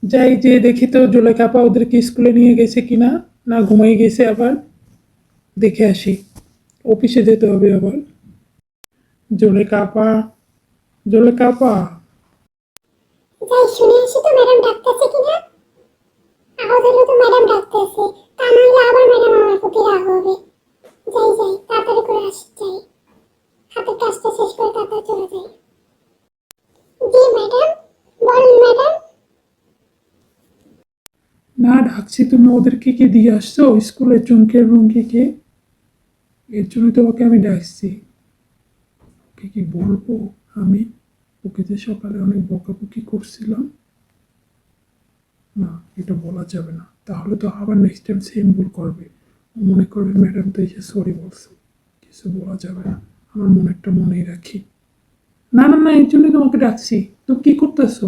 যাই যে দেখি তো জুলেখা আপা ওদেরকে স্কুলে নিয়ে গেছে কিনা, না ঘুমাই গেছে আবার, দেখে আসি। অফিসে যেতে হবে আবার। জুলেখা আপা, জুলেখা আপা। যাই শুনে আসি তো ম্যাডাম ডাকতেছে কিনা। আওয়াজ হলো তো ম্যাডাম ডাকতেছে, তা নাহলে আবার ম্যাডাম আমার প্রতি রাগ হবে। যাই যাই তাড়াতাড়ি করে আসি, যাই হাতের কাজটা শেষ করে তাড়াতাড়ি চলে যাই। জি ম্যাডাম, বলেন ম্যাডাম। না ডাকছি, তুমি ওদেরকে কি দিয়ে আসছো স্কুলে চুমকের রুমকিকে? এর জন্য তোমাকে আমি ডাকছি। ওকে কি বলবো আমি? ওকে যে সকালে অনেক বকাবকি করছিলাম। না, এটা বলা যাবে না, তাহলে তো আবার নেক্সট টাইম সেম ভুল করবে। ও মনে করবে ম্যাডাম তো এসে সরি বলছে। কিছু বলা যাবে না, আমার মনেরটা মনেই রাখি। না না না, এর জন্যই তোমাকে ডাকছি। তুমি কি করতেছো?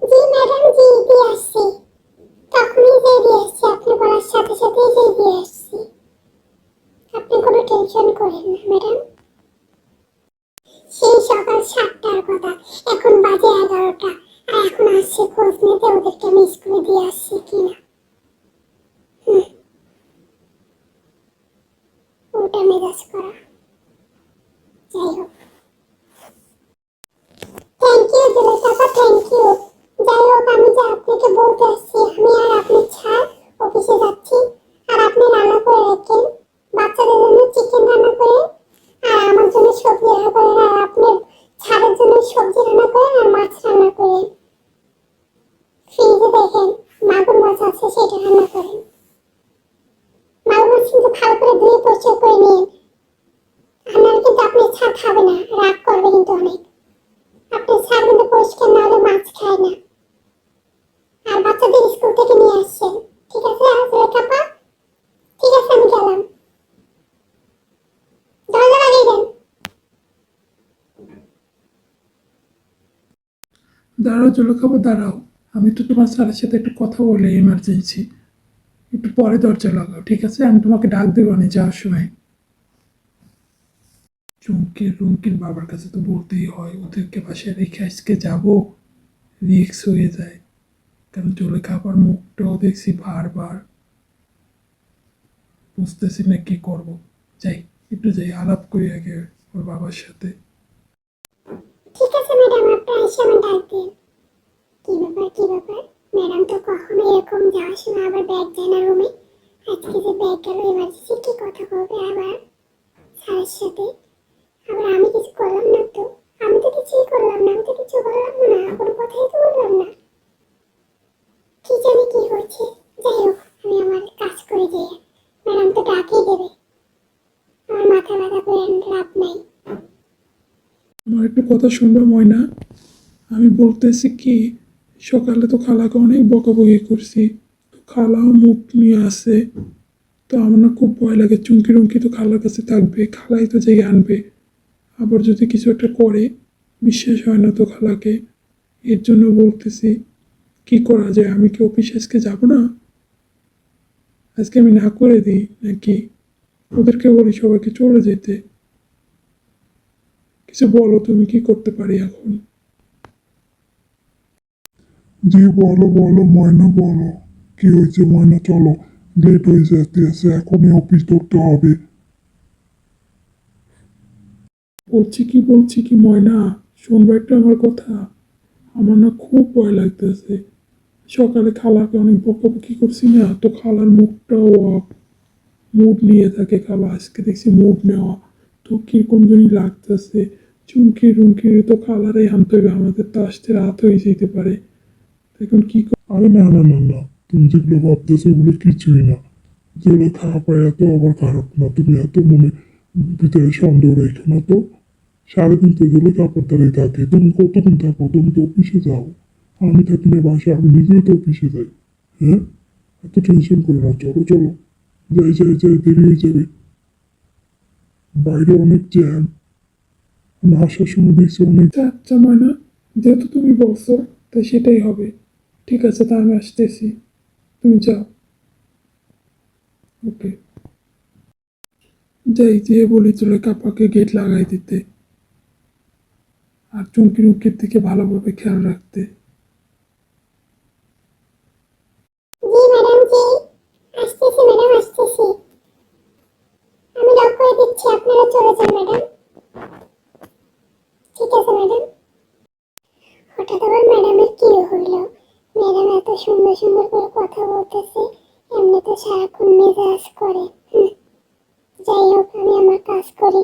জি ম্যাডাম, জি দিয়ে আসছি, তখনই যে দিয়ে আসছি, আপনি বলার সাথে সাথেই যে দিয়ে আসছি। আপনি কোনো টেনশন করেন না ম্যাডাম। সেই সকাল 7টার কথা, এখন বাজে 11টা, আর এখন আসছে খোঁজ নিতে ওদেরকে আমি স্কুলে দিয়ে আসছি কিনা। ওটা মেজাজ করা। যাই হোক, thank you Zulekha, thank you. যাই হোক, আমি যে আপনাকে বলতে আসছি, আমি আর আপনি ছাড় অফিসে যাচ্ছি। আর আপনি রান্না করে রাখেন, বাচ্চাদের জন্য চিকেন রান্না করেন, আর আমার জন্য সবজি রান্না করেন, আর আপনার ছাড়ের জন্য সবজি রান্না করেন আর মাছ রান্না করেন। ফ্রিজে দেখেন মাগুর মাছ আছে, সেটা রান্না করেন। মাগুর মাছ কিন্তু ভালো করে ধুয়ে পরিষ্কার করে নিন, আপনার কিন্তু আপনি ছাড় খাবে না, রাগ করবে কিন্তু অনেক। আপনি ছাড় কিন্তু পরিষ্কার না হলে মাছ খায় না। আর বাচ্চাদের স্কুল থেকে নিয়ে আসছেন, ঠিক আছে জুলেখা? ঠিক আছে, আমি গেলাম। দরজা লাগিয়ে দেন। দাঁড়াও জলখাবার, দাঁড়াও। আমি তো তোমার স্যারের সাথে একটু কথা বলে এমার্জেন্সি। একটু পরে দরজা লাগাও, ঠিক আছে? আমি তোমাকে ডাক দেবো না যাওয়ার সময়। চুমকির রুমকির বাবার কাছে তো বলতেই হয়, ওদেরকে বাসায় রেখে আজকে যাবো। রিক্স হয়ে যায়, কারণ চলে খাবার মুখটাও দেখছি বারবার। বুঝতেছি না কি করব। যাই, একটু যাই আলাপ করি আগে ওর বাবার সাথে। ঠিক আছে ম্যাডাম, আপনি এসে আমার ডাক দিন। কি ব্যাপার, কি ব্যাপার? ম্যাডাম তো কখনো এরকম যাওয়ার সময় আবার ব্যাগ দেয় না রুমে। আজকে যে ব্যাগ গেল, এমার্জেন্সি কি কথা বলবে আবার স্যারের সাথে? আবার আমি কিছু করলাম না তো, আমি তো কিছুই করলাম না, আমি তো কিছু বললাম না, কোনো কথাই তো বললাম না। কি জানি কি হচ্ছে। যাই হোক, আমি আমার কাজ করে যাই। ম্যাডাম তো ডাকই দেবে, আমার মাথা ব্যথা করে লাভ নাই। আমার একটু কথা শুনবে ময়না? আমি বলতেছি কি, সকালে তো খালাকে অনেক বকাবকি করছি, তো খালাও মুখ নিয়ে আসে। তো আমার না খুব ভয় লাগে, চুমকি রুমকি তো খালার কাছে থাকবে, খালাই তো জায়গায় আনবে। আবার যদি কিছু একটা করে, বিশ্বাস হয় না তো খালাকে। এর জন্য বলতেছি কি করা যায়? আমি কি অফিসে আজকে যাবো না? আজকে আমি না করে দিই নাকি ওদেরকে বলি সবাইকে চলে যেতে? কিছু বলো, তুমি কি করতে পারি এখন? জি বলো বলো ময়না বলো। কি হয়েছে ময়না, চলো, লেট হয়ে যেতেছে, এখনই অফিস ধরতে হবে। বলছি কি ময়না, শুনবে একটা আমার কথা? আমার না খুব ভয় লাগতেছে। সকালে খালাকে অনেক বকাবকি করছি না, তো খালার মুখটাও অফ, মুড নিয়ে থাকে খালা। আজকে দেখছি মুড নেওয়া, তো কিরকম জানি লাগতেছে। চুমকি রুমকি তো খালারাই আনতে হবে, আমাদের তো আসতে রাত হয়ে যেতে পারে। এখন কি আরে না না না না, তুমি যেগুলো ভাবতেছো ওগুলো কিছুই না। যেগুলো খারাপ হয় এত আবার খারাপ না, তুমি এত মনে ভিতরে সন্দেহ রেখো না তো। সারাদিন তো যেগুলো কাপড় দ্বারাই থাকে, তুমি কতদিন থাকো? তুমি তো অফিসে যাও, আমি থাকি না বাসায়, আমি নিজেও তো অফিসে যাই। হ্যাঁ, এত টেনশন করো না, চলো চলো, যাই যাই যাই, দেরি হয়ে যাবে, বাইরে অনেক জ্যাম। আমি আসার সময় দেখছি অনেক। আচ্ছা আচ্ছা ময়না, যেহেতু তুমি বলছো তাই সেটাই হবে। ঠিক আছে, তা আমি আসতেছি, তুমি যাও। ওকে। যাই, যেয়ে বলি চলে কাপাকে গেট লাগাই দিতে, আর চুমকি রুমকির দিকে ভালোভাবে খেয়াল রাখতে। যে আসতেছি ম্যাডাম, আসতেছি। আমি লক করে দিচ্ছি, আপনারা চলে যান ম্যাডাম। ঠিক আছে ম্যাডাম। হঠাৎ আবার ম্যাডামের কি হইল? ম্যাডাম এত সুন্দর সুন্দর করে কথা বলতেছে, এমনি তো সারাক্ষণ মেজাজ করে। যাই হোক, আমি আমার কাজ করি।